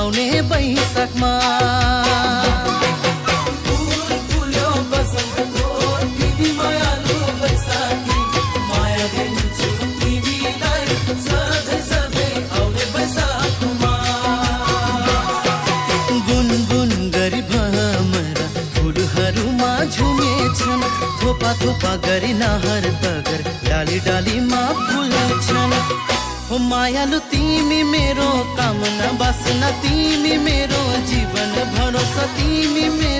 आउने बैशाखमा थोपा थोपा गरी नहर बगर डाली डालीमा फुल्छन् हो मायालु तिमी मेरो कामना बासना तिमी मेरो जीवन भरोसा तिमी मेरो